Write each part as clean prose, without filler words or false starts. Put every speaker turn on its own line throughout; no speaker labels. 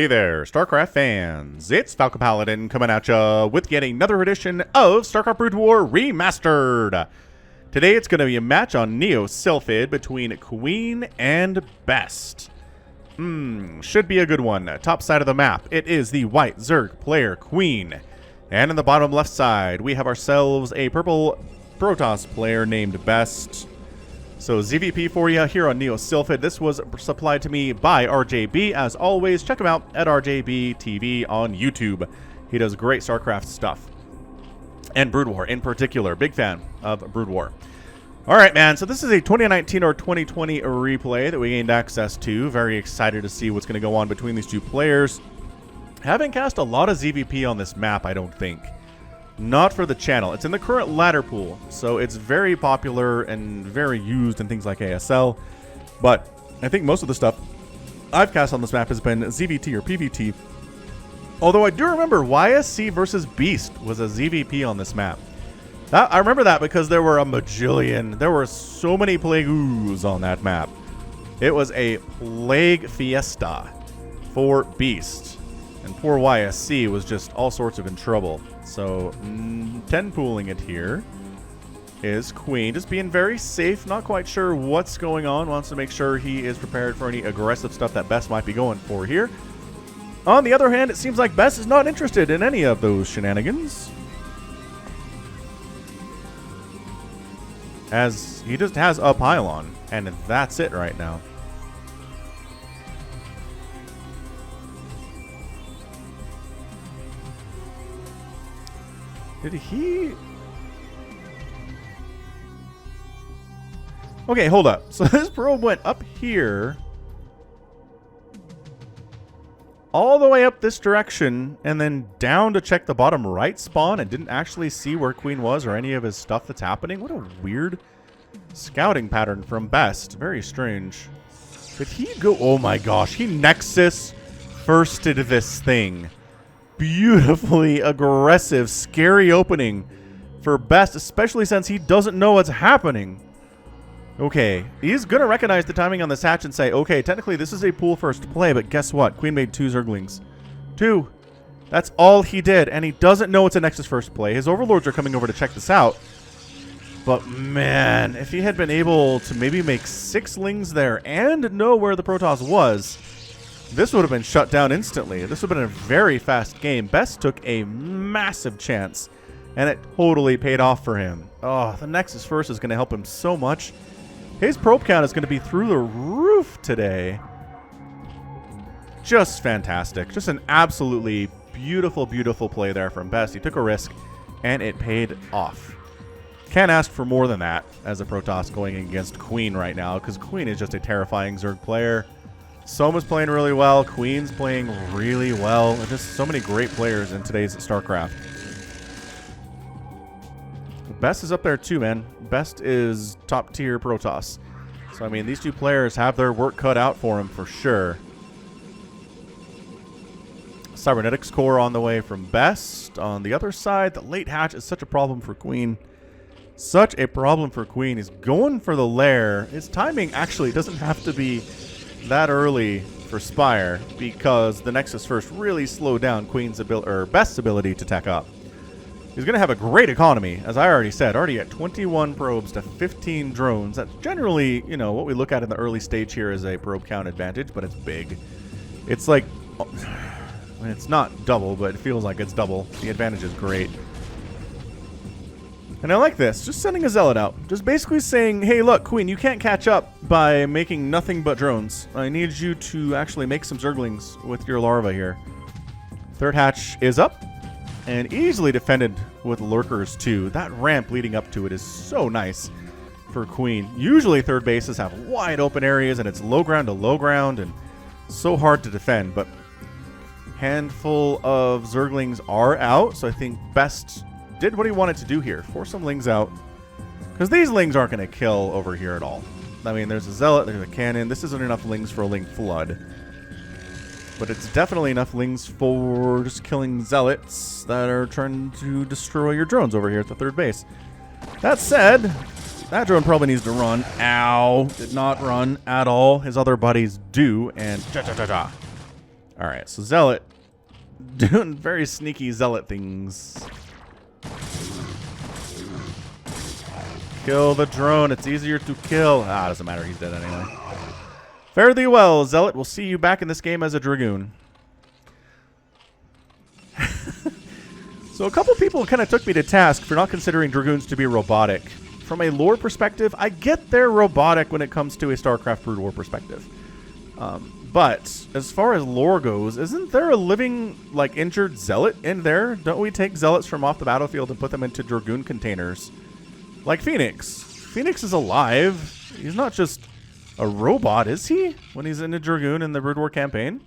Hey there, StarCraft fans. It's Falcon Paladin coming at ya with yet another edition of StarCraft Brood War Remastered. Today it's going to be a match on Neo Sylphid between Queen and Best. Should be a good one. Top side of the map, it is the white Zerg player Queen. And in the bottom left side, we have ourselves a purple Protoss player named Best. So ZVP for you here on Neo Sylphid. This was supplied to me by RJB. As always, check him out at RJB TV on YouTube. He does great StarCraft stuff. And Brood War in particular. Big fan of Brood War. Alright, man. So this is a 2019 or 2020 replay that we gained access to. Very excited to see what's going to go on between these two players. Haven't cast a lot of ZVP on this map, I don't think. Not for the channel. It's in the current ladder pool, so it's very popular and very used in things like ASL. But I think most of the stuff I've cast on this map has been ZVT or PVT. Although I do remember YSC versus Beast was a ZVP on this map. I remember that because there were a majillion. There were so many Plague Ooze on that map. It was a Plague Fiesta for Beast. And poor YSC was just all sorts of in trouble. So, 10 pooling it here is Queen. Just being very safe, not quite sure what's going on. Wants to make sure he is prepared for any aggressive stuff that Best might be going for here. On the other hand, it seems like Best is not interested in any of those shenanigans, as he just has a pylon, and that's it right now. Did he? Okay, hold up. So this probe went up here, all the way up this direction, and then down to check the bottom right spawn, and didn't actually see where Queen was or any of his stuff that's happening. What a weird scouting pattern from Best. Very strange. Did he go? Oh my gosh, he Nexus firsted this thing. Beautifully aggressive, scary opening for Best, especially since he doesn't know what's happening. Okay, he's going to recognize the timing on this hatch and say, okay, technically this is a pool first play, but guess what? Queen made 2 Zerglings. 2. That's all he did, and he doesn't know it's a Nexus first play. His Overlords are coming over to check this out. But man, if he had been able to maybe make 6 Lings there and know where the Protoss was, this would have been shut down instantly. This would have been a very fast game. Best took a massive chance, and it totally paid off for him. Oh, the Nexus first is going to help him so much. His probe count is going to be through the roof today. Just fantastic. Just an absolutely beautiful, beautiful play there from Best. He took a risk, and it paid off. Can't ask for more than that as a Protoss going against Queen right now, because Queen is just a terrifying Zerg player. Soma's playing really well. Queen's playing really well. There's just so many great players in today's StarCraft. Best is up there too, man. Best is top tier Protoss. So, I mean, these two players have their work cut out for them for sure. Cybernetics core on the way from Best. On the other side, the late hatch is such a problem for Queen. Such a problem for Queen. He's going for the lair. His timing actually doesn't have to be that early for Spire, because the Nexus first really slowed down Queen's ability, or Best's ability to tech up. He's going to have a great economy, as I already said. Already at 21 probes to 15 drones. That's generally, you know, what we look at in the early stage here is a probe count advantage, but it's big. It's like, I mean, it's not double, but it feels like it's double. The advantage is great. And I like this. Just sending a Zealot out. Just basically saying, hey, look, Queen, you can't catch up by making nothing but drones. I need you to actually make some Zerglings with your larva here. Third hatch is up and easily defended with lurkers, too. That ramp leading up to it is so nice for Queen. Usually third bases have wide open areas, and it's low ground to low ground and so hard to defend. But handful of Zerglings are out, so I think Best did what he wanted to do here. Force some Lings out, because these Lings aren't going to kill over here at all. I mean, there's a Zealot, there's a Cannon. This isn't enough Lings for a Ling Flood, but it's definitely enough Lings for just killing Zealots that are trying to destroy your drones over here at the third base. That said, that drone probably needs to run. Ow. Did not run at all. His other buddies do, and Alright, so Zealot doing very sneaky Zealot things. Kill the drone. It's easier to kill. Ah, doesn't matter. He's dead anyway. Fare thee well, Zealot. We'll see you back in this game as a Dragoon. So a couple people kind of took me to task for not considering Dragoons to be robotic. From a lore perspective, I get they're robotic when it comes to a StarCraft Brood War perspective. But as far as lore goes, isn't there a living, like, injured Zealot in there? Don't we take Zealots from off the battlefield and put them into Dragoon containers? Like Phoenix. Phoenix is alive. He's not just a robot, is he? When he's in a Dragoon in the Brood War campaign?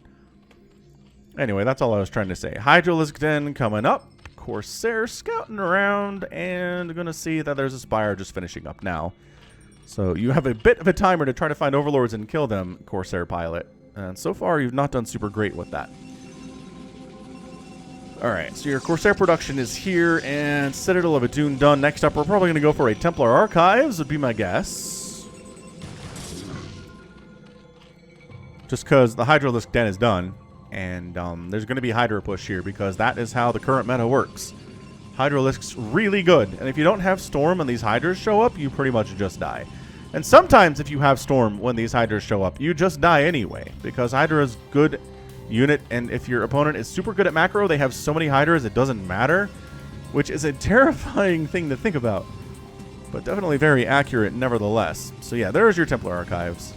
Anyway, that's all I was trying to say. Hydralisk Den coming up. Corsair scouting around, and going to see that there's a Spire just finishing up now. So you have a bit of a timer to try to find Overlords and kill them, Corsair pilot. And so far, you've not done super great with that. Alright, so your Corsair production is here, and Citadel of Adun done. Next up, we're probably going to go for a Templar Archives, would be my guess. Just because the Hydralisk Den is done. And there's going to be Hydra push here because that is how the current meta works. Hydralisk's really good. And if you don't have Storm and these Hydras show up, you pretty much just die. And sometimes if you have Storm when these Hydras show up, you just die anyway. Because Hydra is good unit. And if your opponent is super good at macro, they have so many Hydras it doesn't matter. Which is a terrifying thing to think about. But definitely very accurate nevertheless. So yeah, there's your Templar Archives.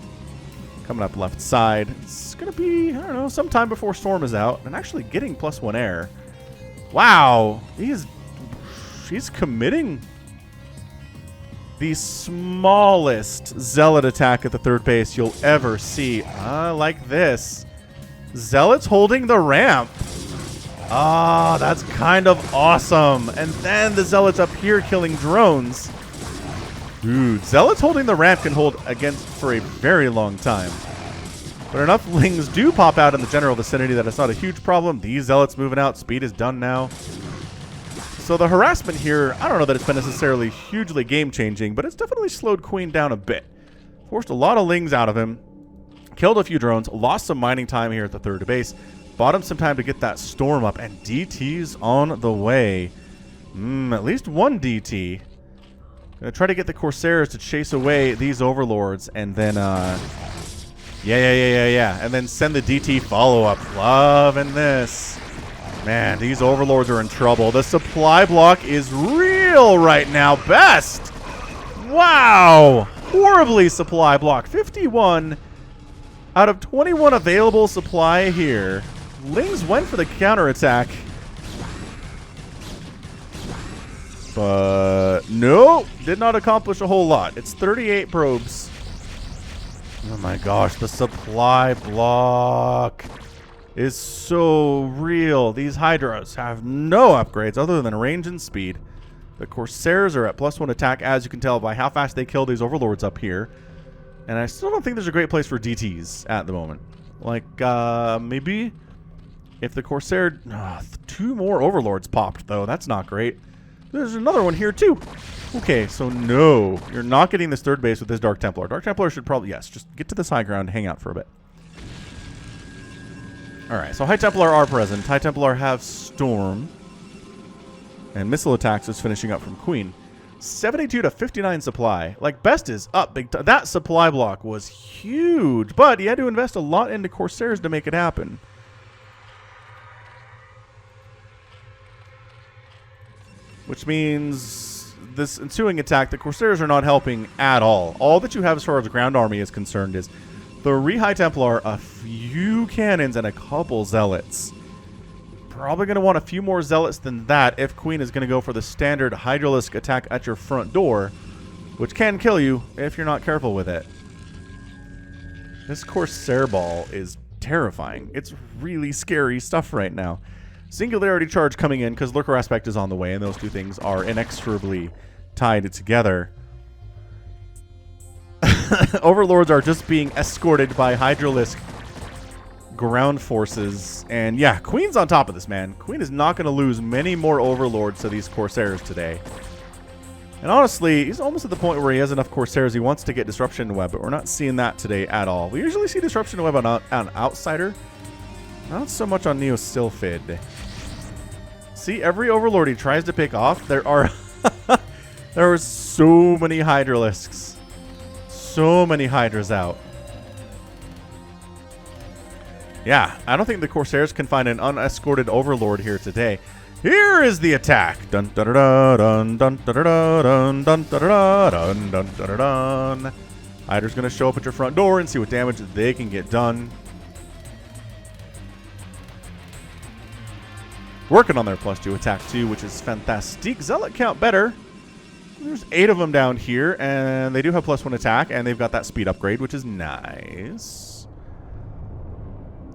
Coming up left side. It's going to be, I don't know, sometime before Storm is out. And actually getting +1 air. Wow. He's committing the smallest Zealot attack at the third base you'll ever see. Like this. Zealot's holding the ramp. Ah, that's kind of awesome. And then the Zealot's up here killing drones. Dude, Zealots holding the ramp can hold against for a very long time. But enough Lings do pop out in the general vicinity that it's not a huge problem. These Zealots moving out. Speed is done now. So the harassment here, I don't know that it's been necessarily hugely game-changing, but it's definitely slowed Queen down a bit. Forced a lot of Lings out of him. Killed a few drones. Lost some mining time here at the third base. Bought him some time to get that Storm up. And DT's on the way. At least one DT. Gonna try to get the Corsairs to chase away these Overlords and then, yeah. And then send the DT follow-up. Loving this. Man, these Overlords are in trouble. The supply block is real right now. Best! Wow! Horribly supply block. 51 out of 21 available supply here. Lings went for the counterattack. But no, did not accomplish a whole lot. It's 38 probes. Oh my gosh, the supply block is so real. These Hydras have no upgrades other than range and speed. The Corsairs are at +1 attack, as you can tell by how fast they kill these Overlords up here. And I still don't think there's a great place for DTs at the moment. Like, maybe if the Corsair... 2 more Overlords popped, though. That's not great. There's another one here, too. Okay, so no. You're not getting this third base with this Dark Templar. Dark Templar should probably... Yes, just get to this high ground and hang out for a bit. Alright, so High Templar are present. High Templar have Storm. And missile attacks is finishing up from Queen. 72 to 59 supply. Like, best is up big time. That supply block was huge. But he had to invest a lot into Corsairs to make it happen. Which means this ensuing attack, the Corsairs are not helping at all. All that you have as far as the ground army is concerned is 3 High Templar, a few cannons, and a couple Zealots. Probably going to want a few more Zealots than that if Queen is going to go for the standard Hydralisk attack at your front door, which can kill you if you're not careful with it. This Corsair ball is terrifying. It's really scary stuff right now. Singularity charge coming in because Lurker aspect is on the way, and those two things are inexorably tied together. Overlords are just being escorted by Hydralisk ground forces. And yeah, Queen's on top of this, man. Queen is not going to lose many more Overlords to these Corsairs today. And honestly, he's almost at the point where he has enough Corsairs. He wants to get Disruption Web, but we're not seeing that today at all. We usually see Disruption Web on Outsider. Not so much on Neo Sylphid. See, every Overlord he tries to pick off, there are so many Hydralisks. So many Hydras out. Yeah, I don't think the Corsairs can find an unescorted Overlord here today. Here is the attack. Dun dun dun dun dun dun dun dun dun dun dun dun dun. Hydra's gonna show up at your front door and see what damage they can get done. Working on their +2 attack too, which is fantastic. Zealot count better. There's 8 of them down here, and they do have +1 attack, and they've got that speed upgrade, which is nice.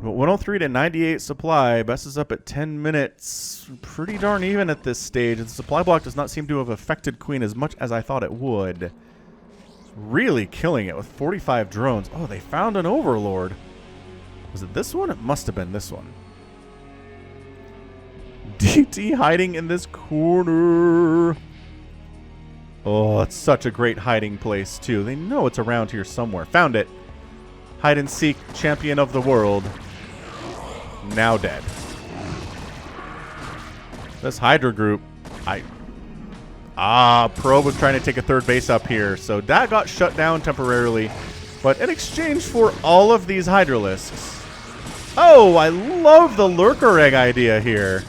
But 103 to 98 supply. Best is up at 10 minutes. Pretty darn even at this stage. The supply block does not seem to have affected Queen as much as I thought it would. It's really killing it with 45 drones. Oh, they found an Overlord. Was it this one? It must have been this one. DT hiding in this corner. Oh, it's such a great hiding place, too. They know it's around here somewhere. Found it. Hide and seek, champion of the world. Now dead. This Hydra group, Probe was trying to take a third base up here, so that got shut down temporarily. But in exchange for all of these Hydralisks. Oh, I love the Lurker Egg idea here.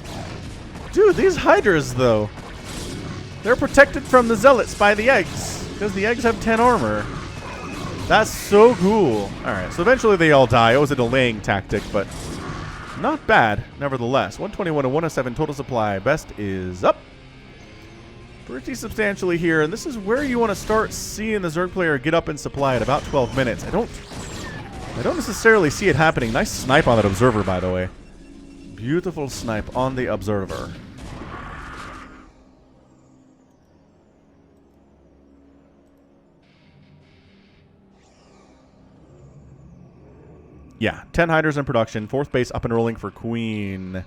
Dude, these Hydras, though, they're protected from the Zealots by the eggs, because the eggs have 10 armor. That's so cool. Alright, so eventually they all die. It was a delaying tactic, but not bad, nevertheless. 121 to 107 total supply. Best is up pretty substantially here, and this is where you want to start seeing the Zerg player get up in supply at about 12 minutes. I don't necessarily see it happening. Nice snipe on that Observer, by the way. Beautiful snipe on the Observer. Yeah, 10 Hydras in production. 4th base up and rolling for Queen.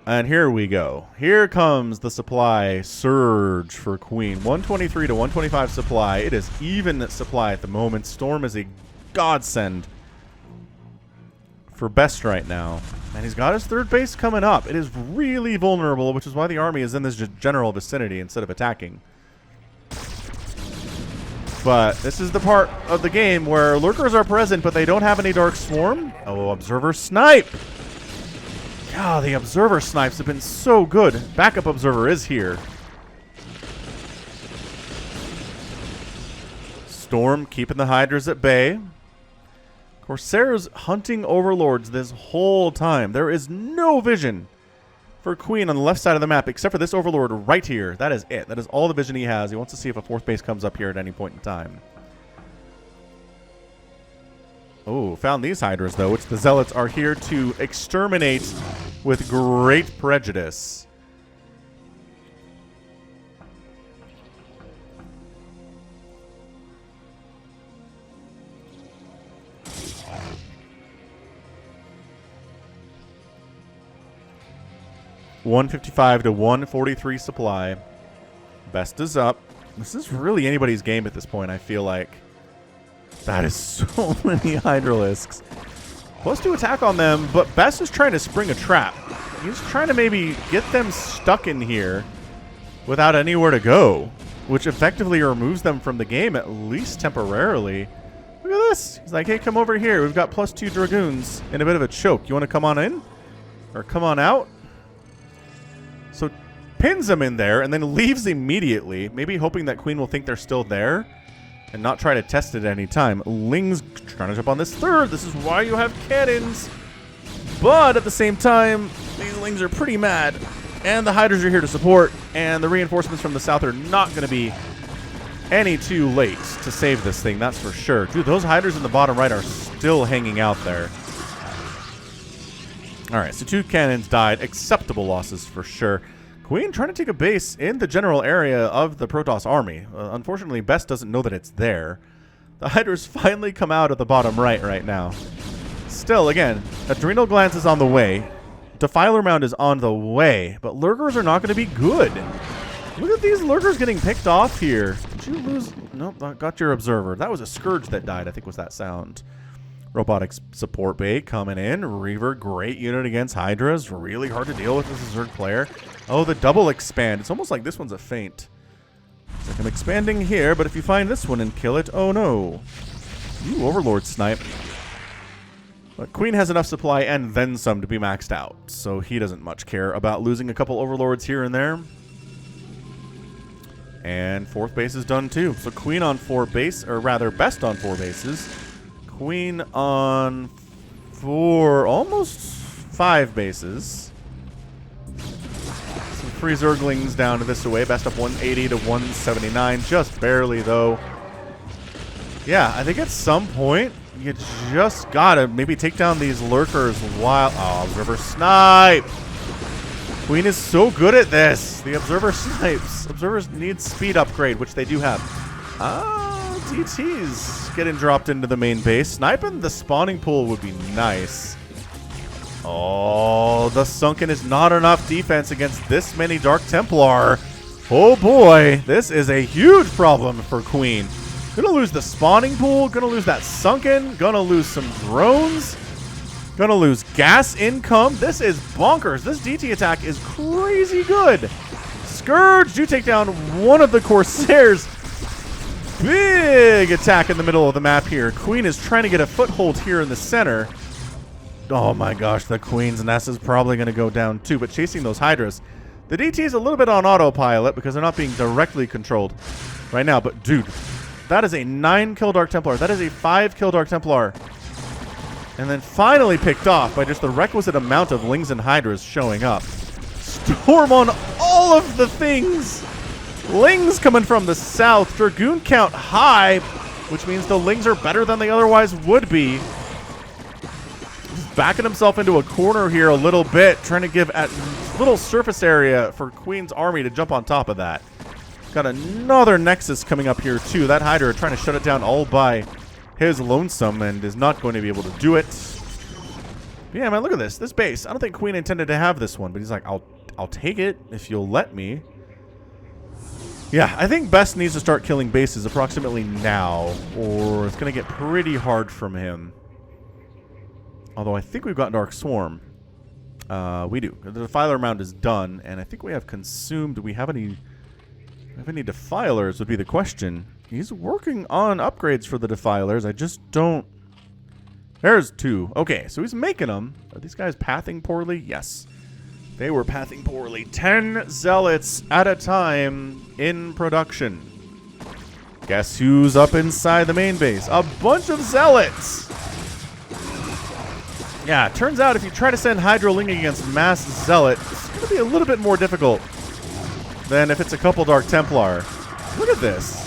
And here we go. Here comes the supply surge for Queen. 123 to 125 supply. It is even supply at the moment. Storm is a godsend for Best right now. And he's got his 3rd base coming up. It is really vulnerable, which is why the army is in this general vicinity instead of attacking. But this is the part of the game where Lurkers are present, but they don't have any Dark Swarm. Oh, Observer Snipe! God, the Observer Snipes have been so good. Backup Observer is here. Storm keeping the Hydras at bay. Corsairs hunting Overlords this whole time. There is no vision for Queen on the left side of the map, except for this Overlord right here. That is it. That is all the vision he has. He wants to see if a 4th base comes up here at any point in time. Oh, found these Hydras, though, which the Zealots are here to exterminate with great prejudice. $155 to $143 supply. Best is up. This is really anybody's game at this point, I feel like. That is so many Hydralisks. +2 attack on them, but Best is trying to spring a trap. He's trying to maybe get them stuck in here without anywhere to go, which effectively removes them from the game, at least temporarily. Look at this. He's like, hey, come over here. We've got +2 Dragoons in a bit of a choke. You want to come on in? Or come on out? So pins them in there and then leaves immediately, maybe hoping that Queen will think they're still there and not try to test it at any time. Ling's trying to jump on this 3rd. This is why you have cannons. But at the same time, these Lings are pretty mad. And the Hydras are here to support. And the reinforcements from the south are not going to be any too late to save this thing, that's for sure. Dude, those Hydras in the bottom right are still hanging out there. Alright, so 2 cannons died. Acceptable losses for sure. Queen trying to take a base in the general area of the Protoss army. Unfortunately, Best doesn't know that it's there. The Hydras finally come out at the bottom right now. Still, again, Adrenal Glands is on the way. Defiler Mound is on the way. But Lurkers are not going to be good. Look at these Lurkers getting picked off here. Did you lose? Nope, got your Observer. That was a Scourge that died, I think was that sound. Robotics support bait coming in. Reaver, great unit against Hydras. Really hard to deal with as a Zerg player. Oh, the double expand. It's almost like this one's a feint. It's like I'm expanding here, but if you find this one and kill it, oh no. You Overlord snipe. But Queen has enough supply and then some to be maxed out, so he doesn't much care about losing a couple Overlords here and there. And 4th base is done too. So Queen on 4 base, or rather best on 4 bases. Queen on 4, almost 5 bases. Some free Zerglings down to this away. Best up 180 to 179, just barely though. Yeah, I think at some point you just gotta maybe take down these lurkers while... Oh, Observer snipe! Queen is so good at this. The Observer snipes. Observers need speed upgrade, which they do have. TT's getting dropped into the main base. Sniping the spawning pool would be nice. Oh, the Sunken is not enough defense against this many Dark Templar. Oh boy, this is a huge problem for Queen. Gonna lose the spawning pool, gonna lose that Sunken, gonna lose some drones, gonna lose gas income. This is bonkers. This DT attack is crazy good. Scourge do take down one of the Corsairs. Big attack in the middle of the map here. Queen is trying to get a foothold here in the center. Oh my gosh, the Queen's nest is probably going to go down too, but chasing those Hydras. The DT is a little bit on autopilot because they're not being directly controlled right now, but dude, that is a 9-kill Dark Templar. That is a 5-kill Dark Templar. And then finally picked off by just the requisite amount of Lings and Hydras showing up. Storm on all of the things. Lings coming from the south. Dragoon count high, which means the Lings are better than they otherwise would be. He's backing himself into a corner here a little bit, trying to give at little surface area for Queen's army to jump on top of that. Got another Nexus coming up here too. That Hydra trying to shut it down all by his lonesome and is not going to be able to do it. But yeah, man, look at this. This base. I don't think Queen intended to have this one, but he's like, I'll take it if you'll let me. Yeah, I think Best needs to start killing bases approximately now, or it's going to get pretty hard from him. Although I think we've got Dark Swarm. We do. The Defiler Mound is done, and I think we have consumed. Do we have any Defilers would be the question. He's working on upgrades for the Defilers. I just don't... There's 2. Okay, so he's making them. Are these guys pathing poorly? Yes. They were pathing poorly. 10 Zealots at a time in production. Guess who's up inside the main base? A bunch of Zealots! Yeah, it turns out if you try to send Hydralisk against Mass Zealot, it's going to be a little bit more difficult than if it's a couple Dark Templar. Look at this.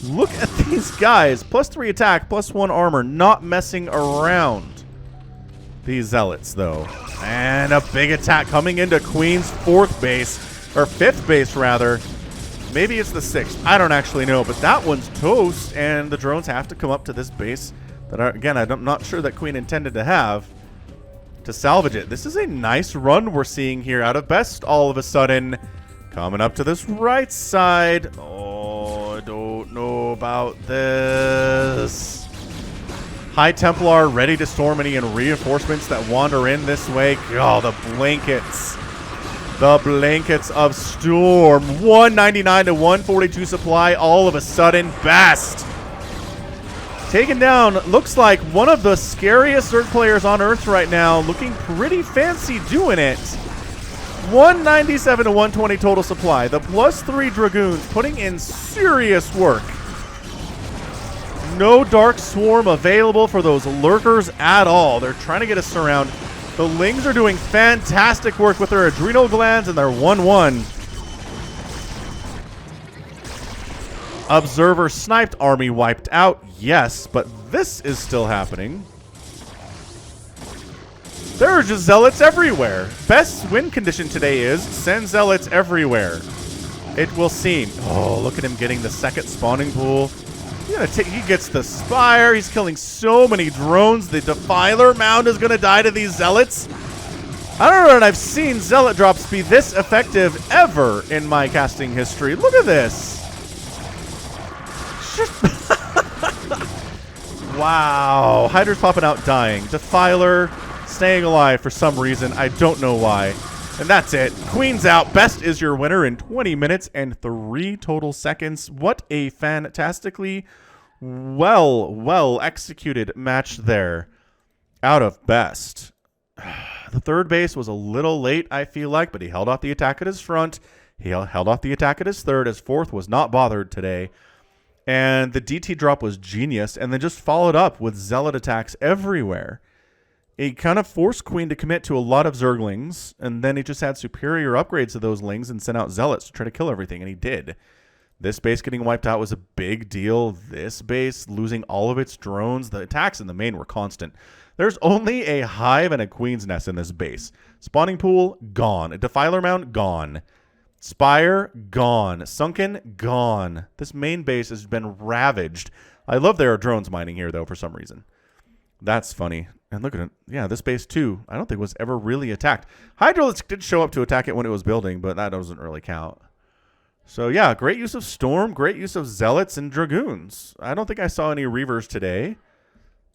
Look at these guys. +3 attack, +1 armor, not messing around. These Zealots, though. And a big attack coming into Queen's 4th base, or 5th base, rather. Maybe it's the 6th. I don't actually know, but that one's toast, and the drones have to come up to this base that, again, I'm not sure that Queen intended to have to salvage it. This is a nice run we're seeing here out of Best all of a sudden. Coming up to this right side. Oh, I don't know about this. High Templar ready to storm any reinforcements that wander in this way. Oh, the blankets. The blankets of Storm. 199 to 142 supply all of a sudden. Best. Taken down, looks like one of the scariest Zerg players on Earth right now. Looking pretty fancy doing it. 197 to 120 total supply. The +3 Dragoons putting in serious work. No Dark Swarm available for those lurkers at all. They're trying to get us around. The Lings are doing fantastic work with their adrenal glands and their 1-1. Observer sniped, army wiped out. Yes, but this is still happening. There are just Zealots everywhere. Best win condition today is send Zealots everywhere. It will seem. Oh, look at him getting the 2nd spawning pool. He gets the Spire. He's killing so many drones. The Defiler Mound is going to die to these Zealots. I don't know that I've seen Zealot drops be this effective ever in my casting history. Look at this. Wow. Hydra's popping out dying. Defiler staying alive for some reason. I don't know why. And that's it. Queen's out. Best is your winner in 20 minutes and 3 total seconds. What a fantastically well executed match there out of Best. The third base was a little late, I feel like, but he held off the attack at his front. He held off the attack at his third. His fourth was not bothered today. And the DT drop was genius, and then just followed up with Zealot attacks everywhere. He kind of forced Queen to commit to a lot of Zerglings, and then he just had superior upgrades to those Lings and sent out Zealots to try to kill everything, and he did. This base getting wiped out was a big deal. This base losing all of its drones. The attacks in the main were constant. There's only a Hive and a Queen's Nest in this base. Spawning Pool, gone. A Defiler Mound, gone. Spire, gone. Sunken, gone. This main base has been ravaged. I love there are drones mining here, though, for some reason. That's funny. And look at it. Yeah, this base, too, I don't think was ever really attacked. Hydralisk did show up to attack it when it was building, but that doesn't really count. So, yeah, great use of Storm, great use of Zealots and Dragoons. I don't think I saw any Reavers today.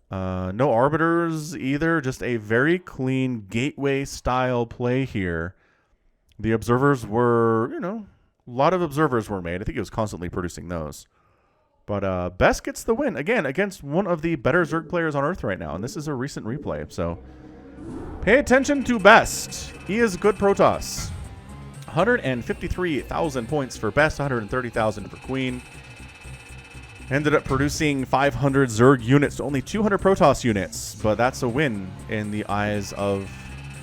No Arbiters either. Just a very clean gateway-style play here. The observers were, a lot of observers were made. I think it was constantly producing those. But Best gets the win, again, against one of the better Zerg players on Earth right now. And this is a recent replay, so pay attention to Best. He is good Protoss. 153,000 points for Best, 130,000 for Queen. Ended up producing 500 Zerg units to only 200 Protoss units. But that's a win in the eyes of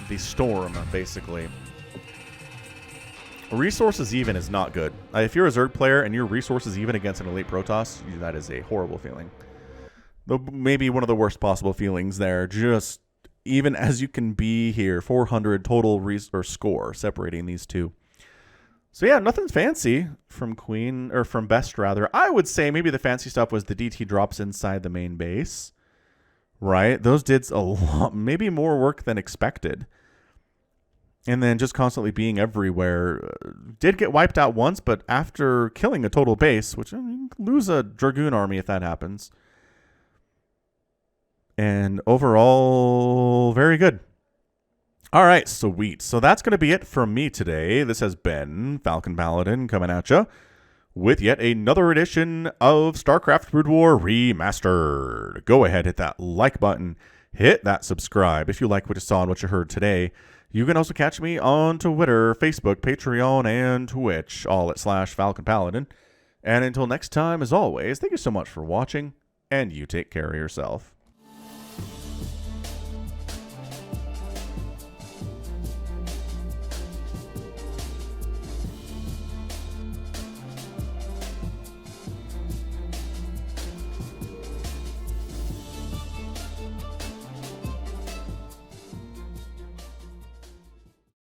the Storm, basically. Resources even is not good. If you're a Zerg player and your resources even against an elite Protoss, that is a horrible feeling. Though maybe one of the worst possible feelings there. Just even as you can be here, 400 total score separating these two. So yeah, nothing fancy from Queen, or from Best rather. I would say maybe the fancy stuff was the DT drops inside the main base. Right? Those did a lot, maybe more work than expected. And then just constantly being everywhere. Did get wiped out once, but after killing a total base, which you can lose a Dragoon army if that happens. And overall, very good. All right, sweet. So that's going to be it from me today. This has been Falcon Paladin coming at you with yet another edition of StarCraft Brood War Remastered. Go ahead, hit that like button. Hit that subscribe if you like what you saw and what you heard today. You can also catch me on Twitter, Facebook, Patreon, and Twitch, all at /Falcon Paladin. And until next time, as always, thank you so much for watching, and you take care of yourself.